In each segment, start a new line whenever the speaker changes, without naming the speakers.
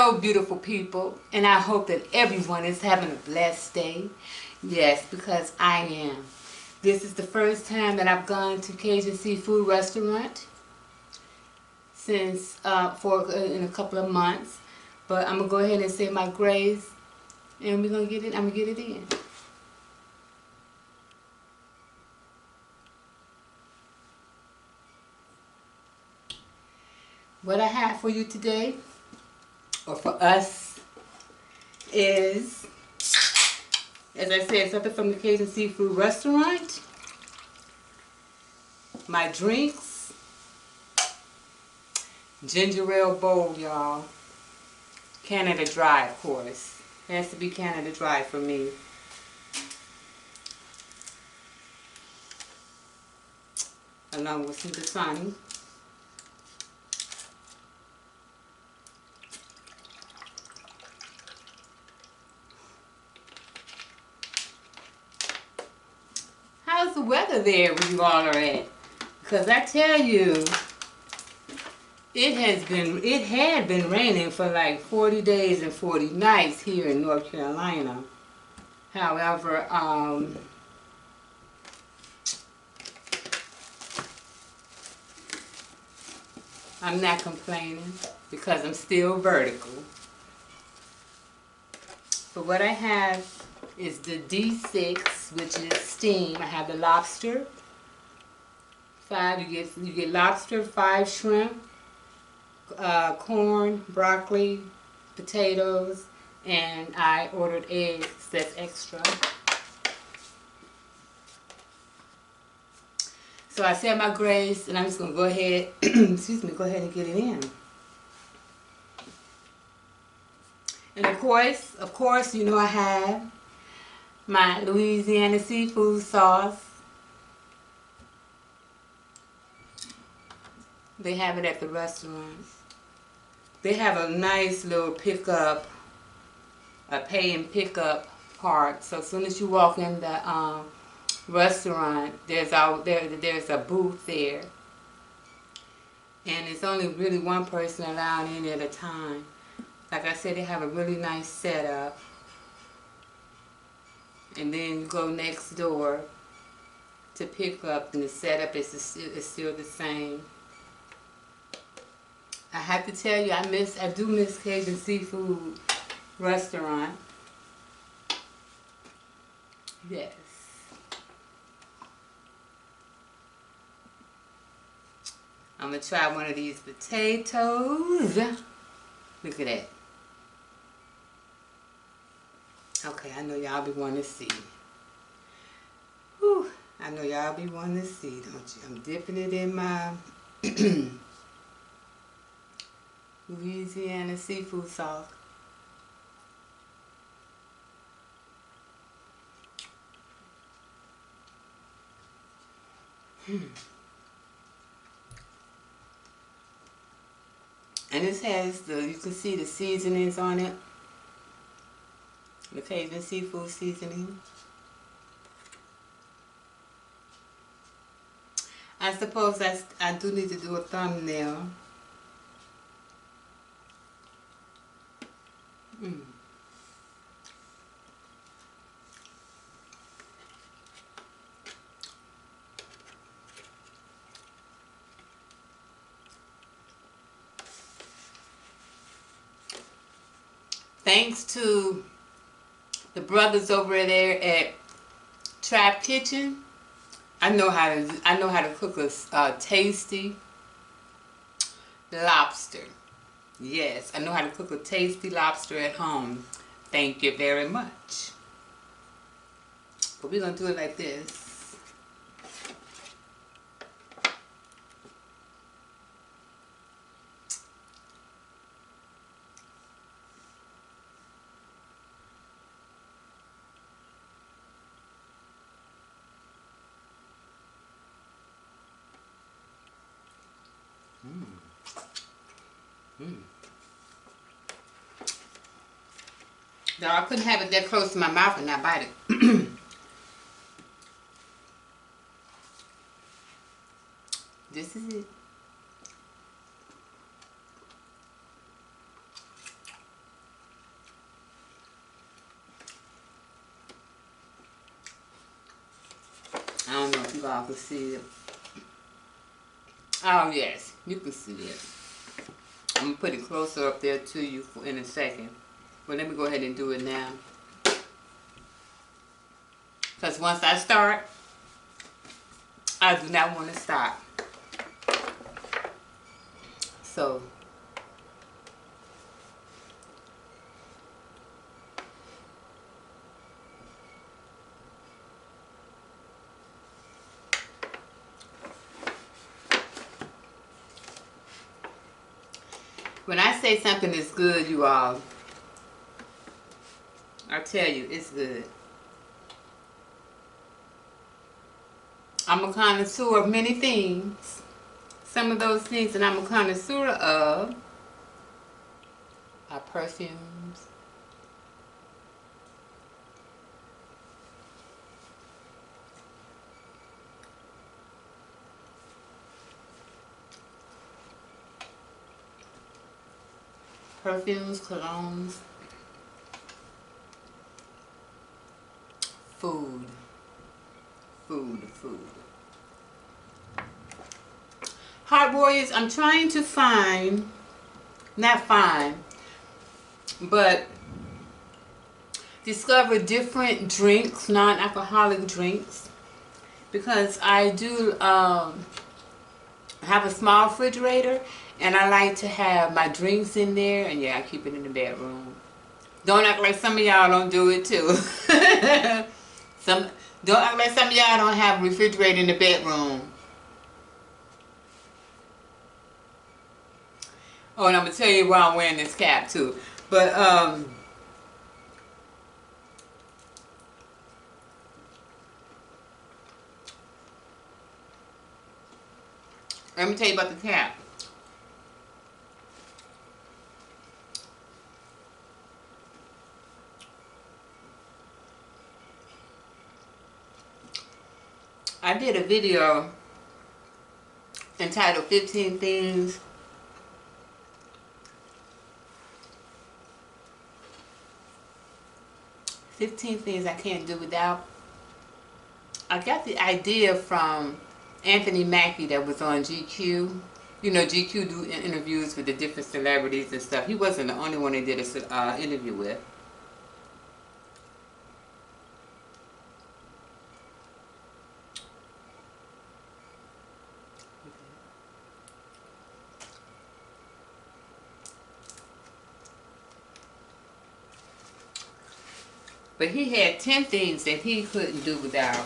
Hello, beautiful people, and I hope that everyone is having a blessed day. Yes, because I am. This is the first time that I've gone to Cajun seafood restaurant since in a couple of months. But I'm gonna go ahead and say my grace, and we're gonna get it. I'm gonna get it in. What I have for you today, or for us, is, as I said, something from the Cajun seafood restaurant. My drinks, ginger ale bowl, y'all. Canada Dry, of course. It has to be Canada Dry for me. Along with some Dasani. How's the weather there where you all are at? Because I tell you, it had been raining for like 40 days and 40 nights here in North Carolina. However, I'm not complaining because I'm still vertical. But what I have is the D6, which is steam. I have the lobster. 5, you get lobster, 5 shrimp, corn, broccoli, potatoes, and I ordered eggs. That's extra. So I said my grace, and I'm just gonna go ahead. Excuse me. Go ahead and get it in. And of course, you know I have my Louisiana seafood sauce. They have it at the restaurant. They have a nice little pickup, a pay and pickup part. So as soon as you walk in the restaurant, there's a booth there, and it's only really one person allowed in at a time. Like I said, they have a really nice setup, and then you go next door to pick up, and the setup is still the same. I have to tell you, I do miss Cajun seafood restaurant. Yes. I'm gonna try one of these potatoes. Look at that. Okay, I know y'all be wanting to see. Whew, I know y'all be wanting to see, don't you? I'm dipping it in my Louisiana seafood sauce. And this has you can see the seasonings on it. The Cajun seafood seasoning. I suppose I do need to do a thumbnail. Thanks to the brothers over there at Trap Kitchen, I know how to cook a tasty lobster. Yes, I know how to cook a tasty lobster at home. Thank you very much. But we're gonna do it like this. Now, I couldn't have it that close to my mouth and not bite it. This is it. you all can see it. Oh yes, you can see it. I'm going to put it closer up there to you in a second. But let me go ahead and do it now. Because once I start, I do not want to stop. So, when I say something is good, you all, I tell you, it's good. I'm a connoisseur of many things. Some of those things that I'm a connoisseur of are perfumes, colognes, food. Heart Warriors, I'm trying to find, but discover different drinks, non-alcoholic drinks, because I do have a small refrigerator, and I like to have my drinks in there, and yeah, I keep it in the bedroom. Don't act like some of y'all don't do it too. Don't act like some of y'all don't have a refrigerator in the bedroom. Oh, and I'm gonna tell you why I'm wearing this cap too. But let me tell you about the cap. I did a video entitled 15 Things I Can't Do Without. I got the idea from Anthony Mackie that was on GQ. You know, GQ do interviews with the different celebrities and stuff. He wasn't the only one they did an interview with. But he had 10 things that he couldn't do without.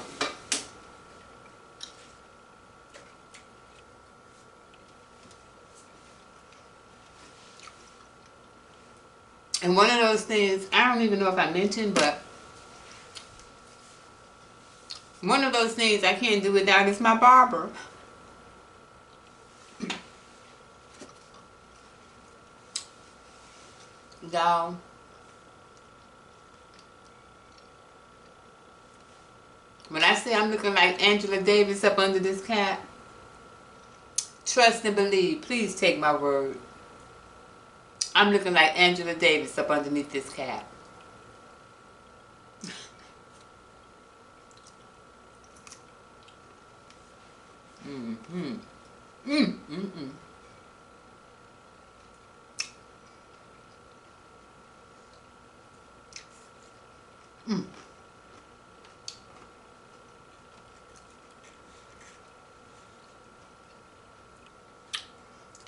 And one of those things, I don't even know if I mentioned, but one of those things I can't do without is my barber. Y'all, when I say I'm looking like Angela Davis up under this cap, trust and believe. Please take my word. I'm looking like Angela Davis up underneath this cap.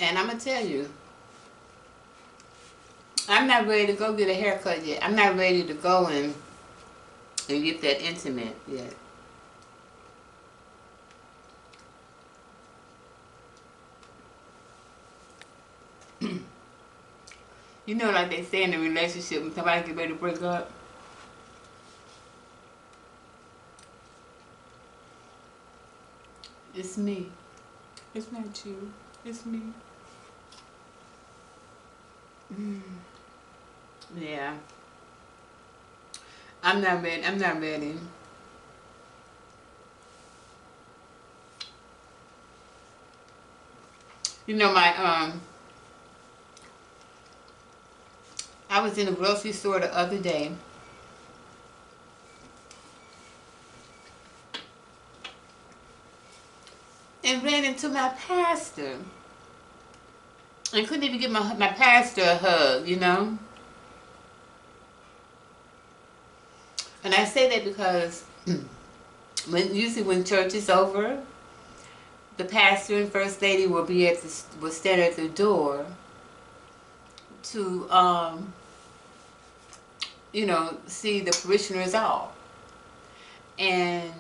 And I'm going to tell you, I'm not ready to go get a haircut yet. I'm not ready to go and get that intimate yet. You know, like they say in a relationship, when somebody get ready to break up, it's me. It's not you. It's me. Yeah. I'm not ready. I'm not ready. You know, I was in the grocery store the other day. to my pastor and couldn't even give my pastor a hug, you know. And I say that because usually when church is over, the pastor and first lady will stand at the door to you know, see the parishioners off. And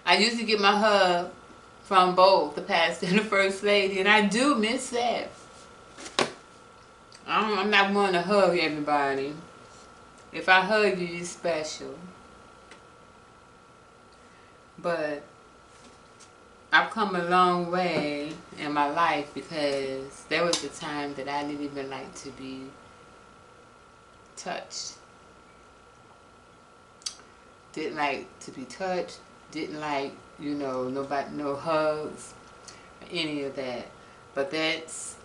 I usually get my hug from both the pastor and the first lady, and I do miss that. I'm not one to hug everybody. If I hug you, you're special. But I've come a long way in my life because there was a time that I didn't even like to be touched. Didn't like to be touched. Didn't like, you know, nobody, no hugs, any of that. But that's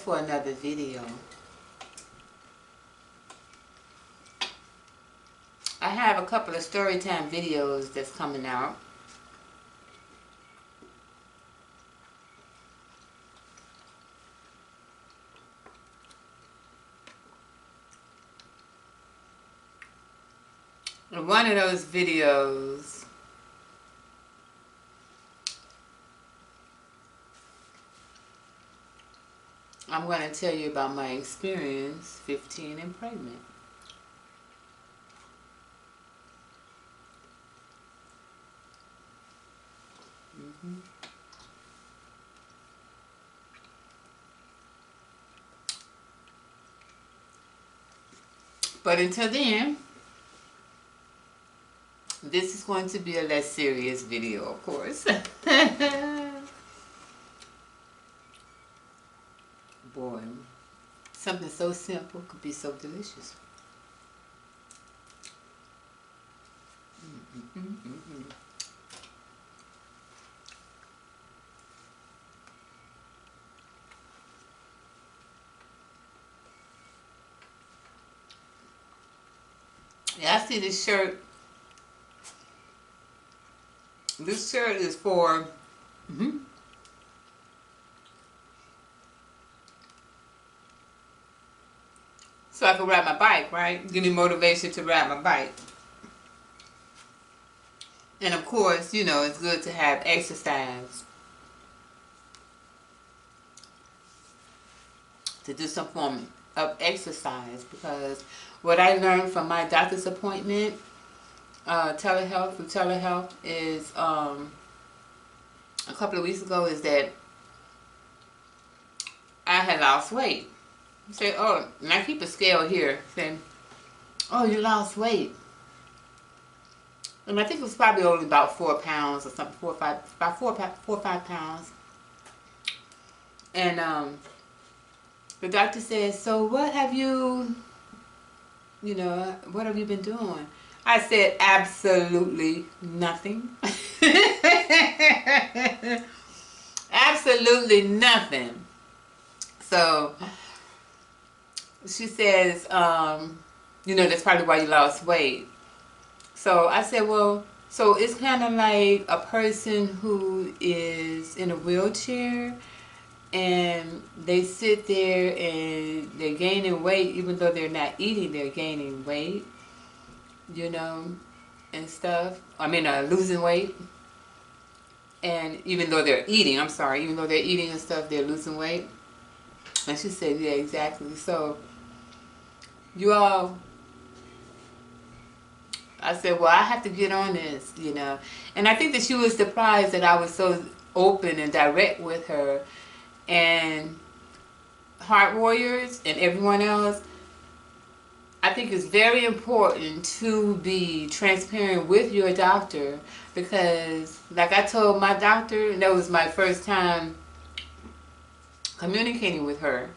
for another video. I have a couple of story time videos that's coming out. And one of those videos I'm going to tell you about my experience 15 and pregnant. But until then, this is going to be a less serious video, of course. Boy, something so simple could be so delicious. Yeah, I see this shirt. This shirt is for so I can ride my bike, right? Give me motivation to ride my bike. And of course, you know, it's good to have exercise. To do some form of exercise, because what I learned from my doctor's appointment, telehealth is a couple of weeks ago, is that I had lost weight. You say, oh, and I keep a scale here, saying, oh, you lost weight. And I think it was probably only about 4 pounds or something, 4 or 5 pounds. And the doctor said, so what have you, you know, what have you been doing? I said, absolutely nothing. Absolutely nothing. So she says, you know, that's probably why you lost weight. So I said, well, so it's kind of like a person who is in a wheelchair and they sit there and they're gaining weight, even though they're not eating, they're gaining weight, you know, and stuff. I mean, losing weight. And even though they're eating, even though they're eating and stuff, they're losing weight. And she said, yeah, exactly. So, you all, I said, well, I have to get on this, you know. And I think that she was surprised that I was so open and direct with her. And Heart Warriors and everyone else, I think it's very important to be transparent with your doctor, because like I told my doctor, and that was my first time communicating with her.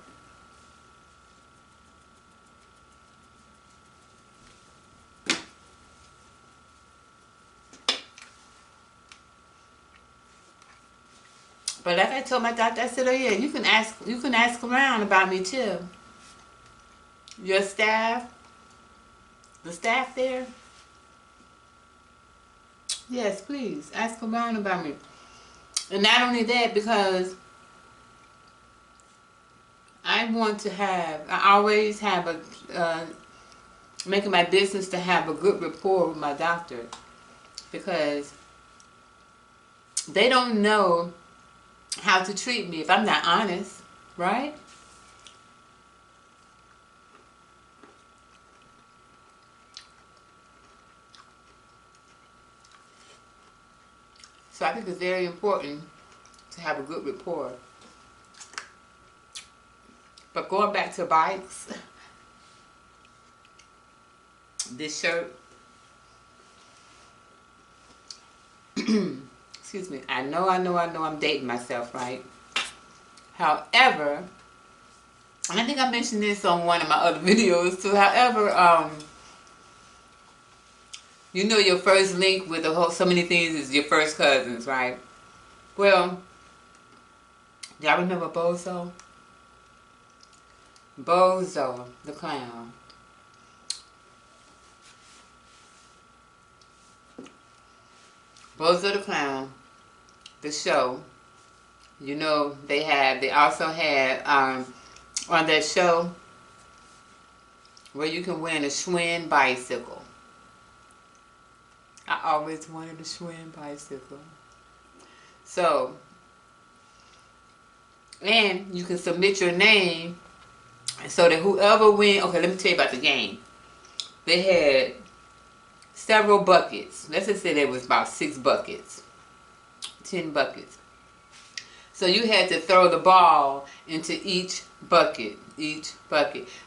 But like I told my doctor, I said, oh yeah, you can ask around about me too. your staff, the staff there, yes, please ask around about me. And not only that, because I always have making my business to have a good rapport with my doctor, because they don't know how to treat me if I'm not honest, right? So I think it's very important to have a good rapport. But going back to bikes, this shirt, excuse me, I know I'm dating myself, right? However, and I think I mentioned this on one of my other videos too, however, you know your first link with so many things is your first cousins, right? Well, y'all remember Bozo? Bozo, the clown. Bozo the Clown, the show, you know, they also had, on that show, where you can win a Schwinn bicycle. I always wanted a Schwinn bicycle. So, and you can submit your name so that whoever wins, okay, let me tell you about the game. They had several buckets. Let's just say there was about 6 buckets, 10 buckets. So you had to throw the ball into each bucket.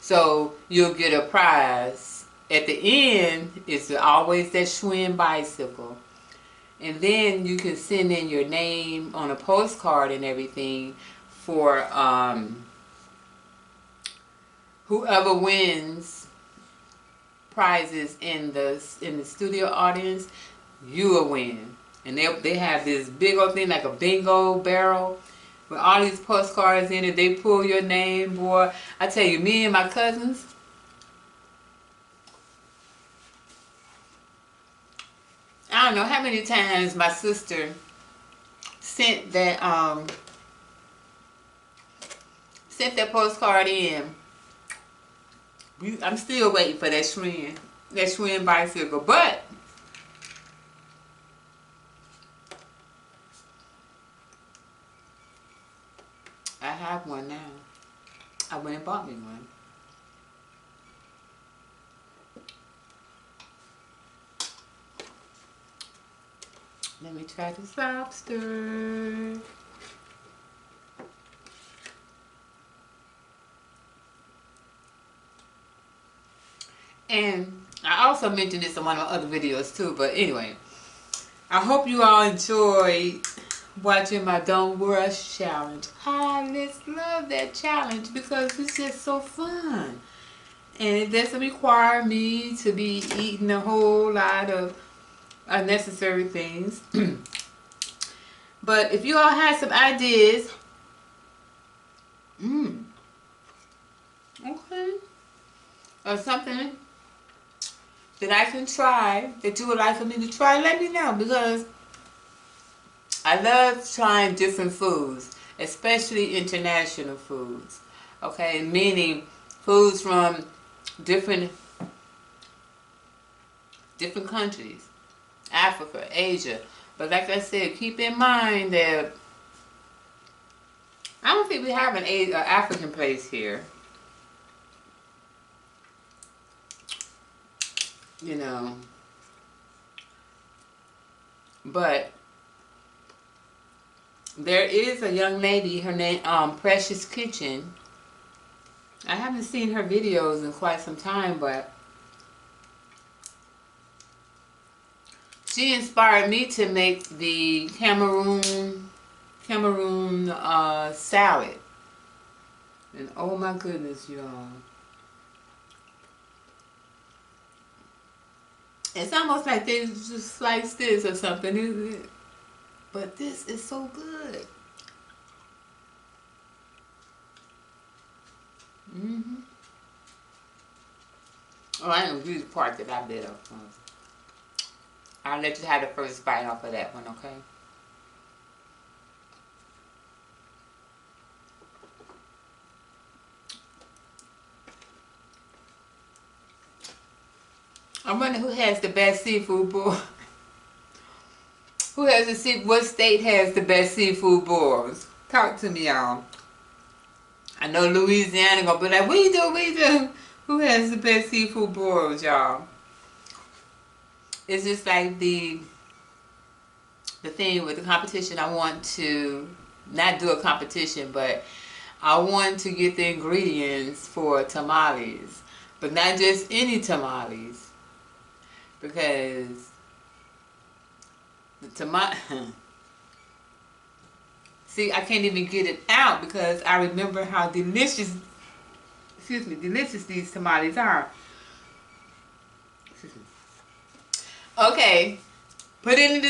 So you'll get a prize. At the end, it's always that Schwinn bicycle. And then you can send in your name on a postcard and everything for whoever wins prizes in the studio audience, you will win. And they have this big old thing like a bingo barrel with all these postcards in it. They pull your name, boy. I tell you, me and my cousins, I don't know how many times my sister sent that postcard in. I'm still waiting for that Schwinn bicycle, but I have one now. I went and bought me one. Let me try this lobster. And I also mentioned this in one of my other videos too, but anyway, I hope you all enjoyed watching my Don't Rush challenge. I just love that challenge because it's just so fun. And it doesn't require me to be eating a whole lot of unnecessary things. But if you all have some ideas, okay, or something that I can try, that you would like for me to try, let me know, because I love trying different foods, especially international foods. Okay, meaning foods from different countries, Africa, Asia. But like I said, keep in mind that I don't think we have an African place here. You know, but there is a young lady, her name Precious Kitchen. I haven't seen her videos in quite some time, but she inspired me to make the Cameroon salad. And oh my goodness, y'all. It's almost like they just sliced this or something, isn't it? But this is so good. Oh, I ain't gonna do the part that I bit off. I'll let you have the first bite off of that one, okay? I wonder who has the best seafood boil. Who has the what state has the best seafood boils? Talk to me, y'all. I know Louisiana gonna be like, we do. Who has the best seafood boils, y'all? It's just like the thing with the competition. I want to not do a competition, but I want to get the ingredients for tamales, but not just any tamales, because the tamale. See, I can't even get it out because I remember how delicious, delicious these tamales are. Okay, put it in the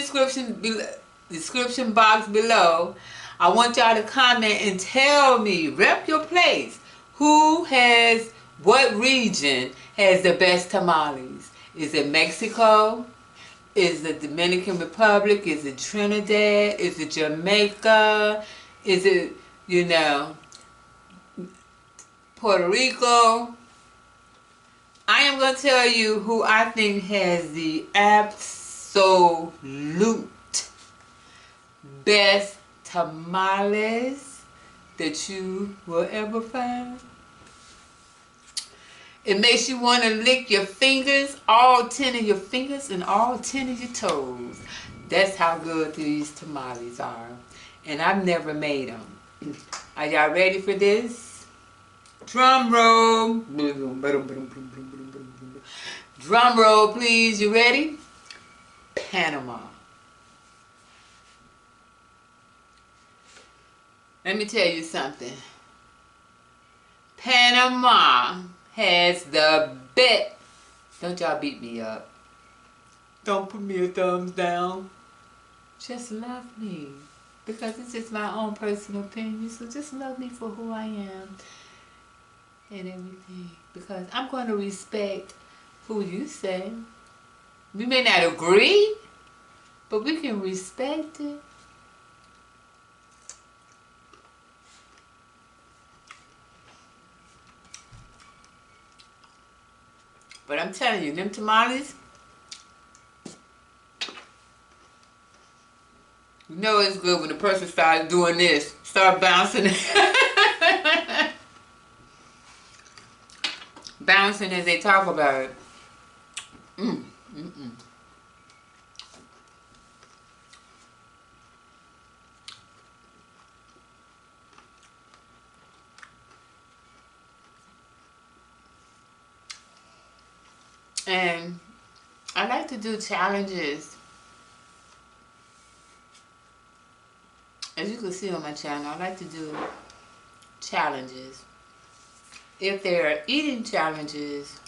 description box below. I want y'all to comment and tell me, rep your place, what region has the best tamales? Is it Mexico? Is it Dominican Republic? Is it Trinidad? Is it Jamaica? Is it, Puerto Rico? I am going to tell you who I think has the absolute best tamales that you will ever find. It makes you want to lick your fingers, all 10 of your fingers and all 10 of your toes. That's how good these tamales are. And I've never made them. Are y'all ready for this? Drum roll. Drum roll, please. You ready? Panama. Let me tell you something. Panama has the best. Don't y'all beat me up. Don't put me a thumbs down. Just love me. Because it's just my own personal opinion. So just love me for who I am. And everything. Because I'm going to respect who you say. We may not agree, but we can respect it. But I'm telling you, them tamales, you know it's good when the person starts doing this, start bouncing. Bouncing as they talk about it. And I like to do challenges. As you can see on my channel, I like to do challenges. If there are eating challenges,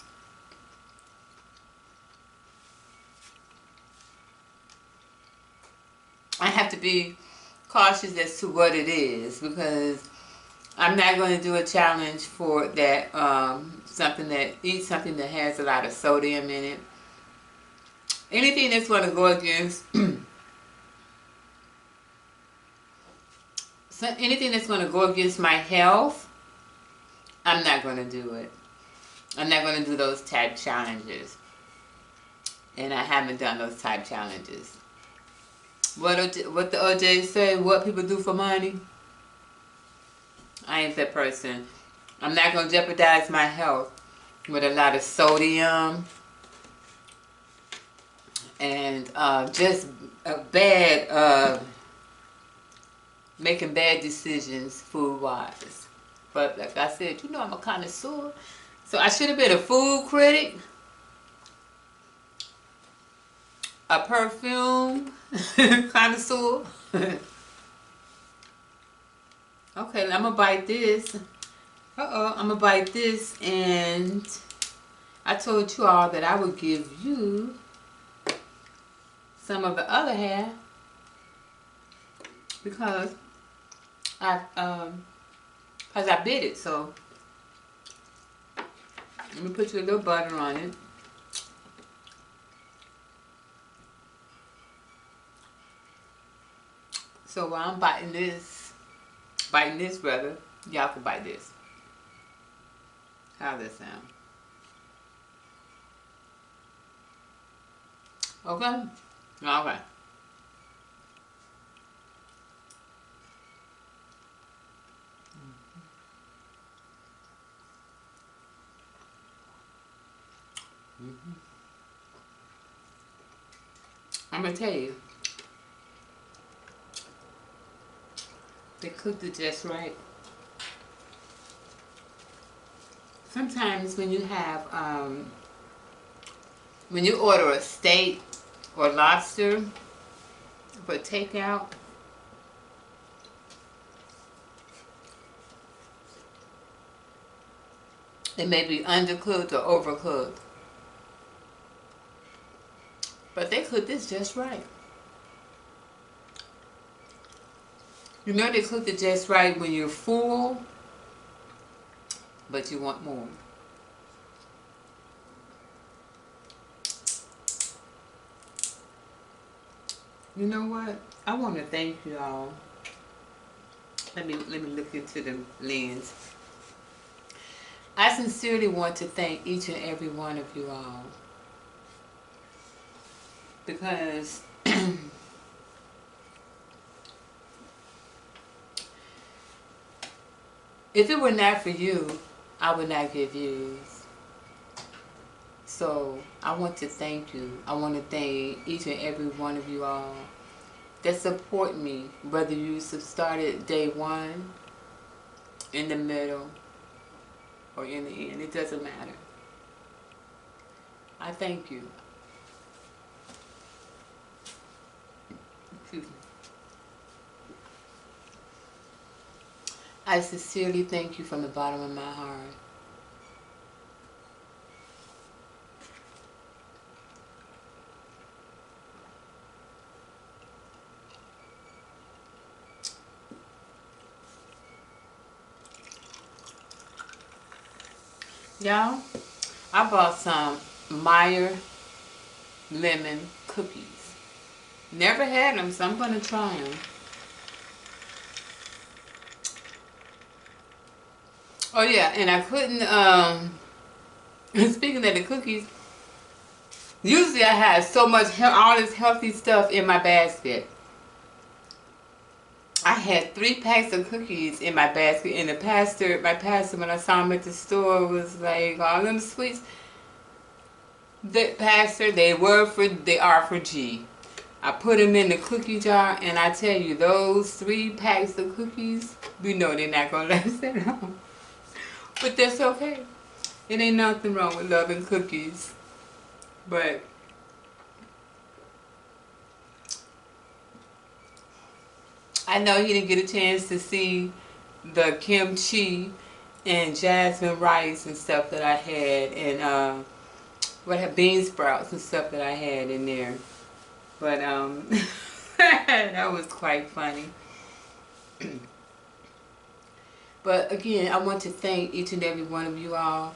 I have to be cautious as to what it is, because I'm not going to do a challenge for that something that has a lot of sodium in it. Anything that's going to go against anything that's going to go against my health, I'm not going to do it. I'm not going to do those type challenges. And I haven't done those type challenges. What the OJ say, what people do for money? I ain't that person. I'm not going to jeopardize my health with a lot of sodium and just a bad, making bad decisions food-wise. But like I said, you know I'm a connoisseur. So I should have been a food critic, a perfume connoisseur. Okay, I'm gonna bite this. I'm gonna bite this, and I told you all that I would give you some of the other half because I bit it. So Let me put you a little butter on it. So while I'm biting this brother, y'all can bite this. How does that sound? Okay? Okay. I'm gonna tell you, they cooked it just right. Sometimes when you have, when you order a steak or lobster for takeout, it may be undercooked or overcooked. But they cooked this just right. You know they cooked it just right when you're full, but you want more. You know what? I want to thank you all. Let me look into the lens. I sincerely want to thank each and every one of you all, because if it were not for you, I would not get views. So I want to thank you. I want to thank each and every one of you all that support me, whether you started day one, in the middle, or in the end. It doesn't matter. I thank you. Excuse me. I sincerely thank you from the bottom of my heart. Y'all, I bought some Meyer lemon cookies. Never had them, so I'm going to try them. Oh yeah, and I couldn't, speaking of the cookies, usually I have so much, all this healthy stuff in my basket. I had 3 packs of cookies in my basket, and my pastor, when I saw him at the store, was like, all them sweets. The pastor, they are for G. I put them in the cookie jar, and I tell you, those 3 packs of cookies, we know they're not going to last that long. But that's okay. It ain't nothing wrong with loving cookies. But I know he didn't get a chance to see the kimchi and jasmine rice and stuff that I had, and bean sprouts and stuff that I had in there. But that was quite funny. But again, I want to thank each and every one of you all,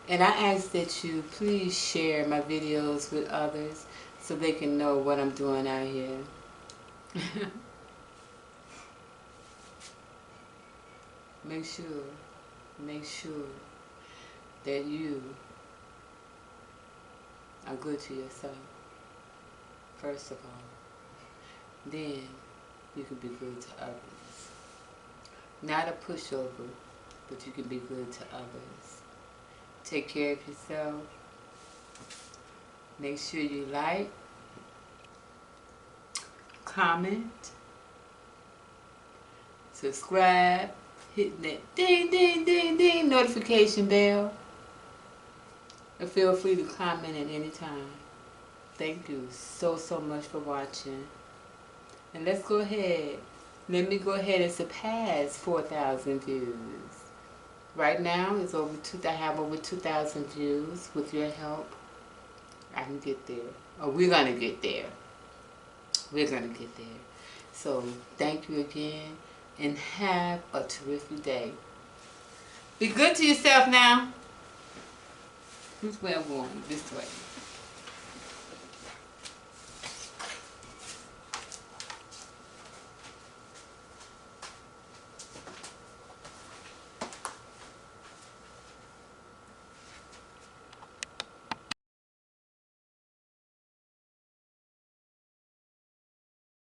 and I ask that you please share my videos with others so they can know what I'm doing out here. Make sure that you are good to yourself, first of all. Then you can be good to others. Not a pushover, but you can be good to others. Take care of yourself. Make sure you like, comment, subscribe, hit that ding, ding, ding, ding notification bell. And feel free to comment at any time. Thank you so much for watching. And let's go ahead. Let me go ahead and surpass 4,000 views. Right now, I have over 2,000 views. With your help, I can get there. Or we're going to get there. We're going to get there. So, thank you again, and have a terrific day. Be good to yourself now. Which way I'm going? This way.